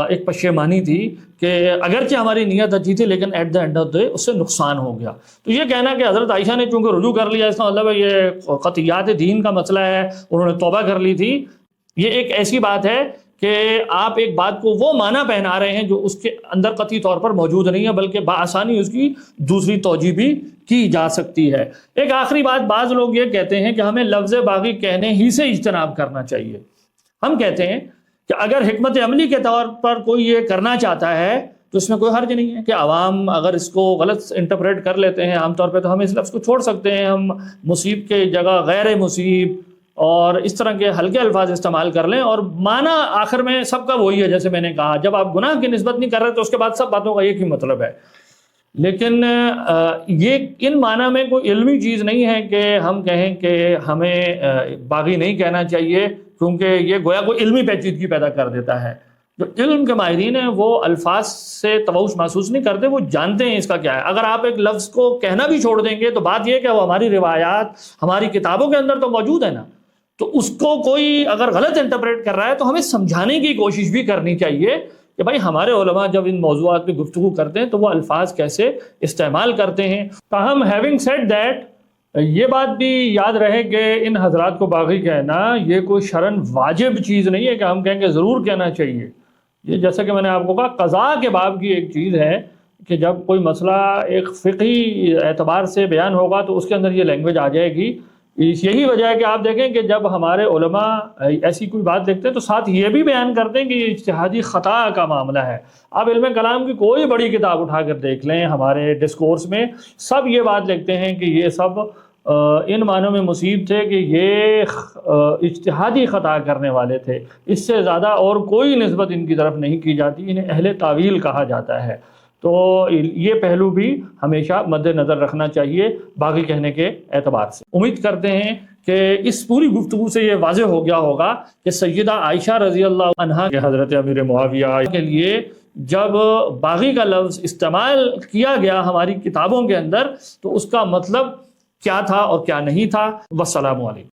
ایک پشیمانی تھی کہ اگرچہ ہماری نیت اچھی تھی لیکن at the end of the اس سے نقصان ہو گیا. تو یہ کہنا کہ حضرت عائشہ نے چونکہ رجوع کر لیا اس کا مطلب ہے یہ قطعیات دین کا مسئلہ ہے، انہوں نے توبہ کر لی تھی، یہ ایک ایسی بات ہے کہ آپ ایک بات کو وہ معنی پہنا رہے ہیں جو اس کے اندر قطعی طور پر موجود نہیں ہے، بلکہ بآسانی اس کی دوسری توجیہ بھی کی جا سکتی ہے. ایک آخری بات، بعض لوگ یہ کہتے ہیں کہ ہمیں لفظ باغی کہنے ہی سے اجتناب کرنا چاہیے. ہم کہتے ہیں کہ اگر حکمت عملی کے طور پر کوئی یہ کرنا چاہتا ہے تو اس میں کوئی حرج نہیں ہے کہ عوام اگر اس کو غلط انٹرپریٹ کر لیتے ہیں عام طور پہ تو ہم اس لفظ کو چھوڑ سکتے ہیں، ہم مصیب کے جگہ غیر مصیب اور اس طرح کے ہلکے الفاظ استعمال کر لیں اور معنی آخر میں سب کا وہی ہے. جیسے میں نے کہا جب آپ گناہ کی نسبت نہیں کر رہے تو اس کے بعد سب باتوں کا ایک ہی مطلب ہے. لیکن یہ ان معنی میں کوئی علمی چیز نہیں ہے کہ ہم کہیں کہ ہمیں باغی نہیں کہنا چاہیے، کیونکہ یہ گویا کوئی علمی پیچیدگی پیدا کر دیتا ہے. جو علم کے ماہرین ہیں وہ الفاظ سے توش محسوس نہیں کرتے، وہ جانتے ہیں اس کا کیا ہے. اگر آپ ایک لفظ کو کہنا بھی چھوڑ دیں گے تو بات یہ کہ وہ ہماری روایات ہماری کتابوں کے اندر تو موجود ہے نا، تو اس کو کوئی اگر غلط انٹرپریٹ کر رہا ہے تو ہمیں سمجھانے کی کوشش بھی کرنی چاہیے کہ بھائی ہمارے علماء جب ان موضوعات پہ گفتگو کرتے ہیں تو وہ الفاظ کیسے استعمال کرتے ہیں. تاہم ہیونگ سیڈ دیٹ، یہ بات بھی یاد رہے کہ ان حضرات کو باغی کہنا یہ کوئی شرعاً واجب چیز نہیں ہے کہ ہم کہیں کہ ضرور کہنا چاہیے. یہ جیسا کہ میں نے آپ کو کہا قضاء کے باب کی ایک چیز ہے کہ جب کوئی مسئلہ ایک فقہی اعتبار سے بیان ہوگا تو اس کے اندر یہ لینگویج آ جائے گی. یہی وجہ ہے کہ آپ دیکھیں کہ جب ہمارے علماء ایسی کوئی بات دیکھتے ہیں تو ساتھ یہ بھی بیان کرتے ہیں کہ یہ اجتہادی خطا کا معاملہ ہے. آپ علم کلام کی کوئی بڑی کتاب اٹھا کر دیکھ لیں، ہمارے ڈسکورس میں سب یہ بات لکھتے ہیں کہ یہ سب ان معنوں میں مصیب تھے کہ یہ اجتہادی خطا کرنے والے تھے. اس سے زیادہ اور کوئی نسبت ان کی طرف نہیں کی جاتی، انہیں اہل تعویل کہا جاتا ہے. تو یہ پہلو بھی ہمیشہ مد نظر رکھنا چاہیے باغی کہنے کے اعتبار سے. امید کرتے ہیں کہ اس پوری گفتگو سے یہ واضح ہو گیا ہوگا کہ سیدہ عائشہ رضی اللہ عنہا کے حضرت امیر معاویہ کے لیے جب باغی کا لفظ استعمال کیا گیا ہماری کتابوں کے اندر تو اس کا مطلب کیا تھا اور کیا نہیں تھا. والسلام علیکم.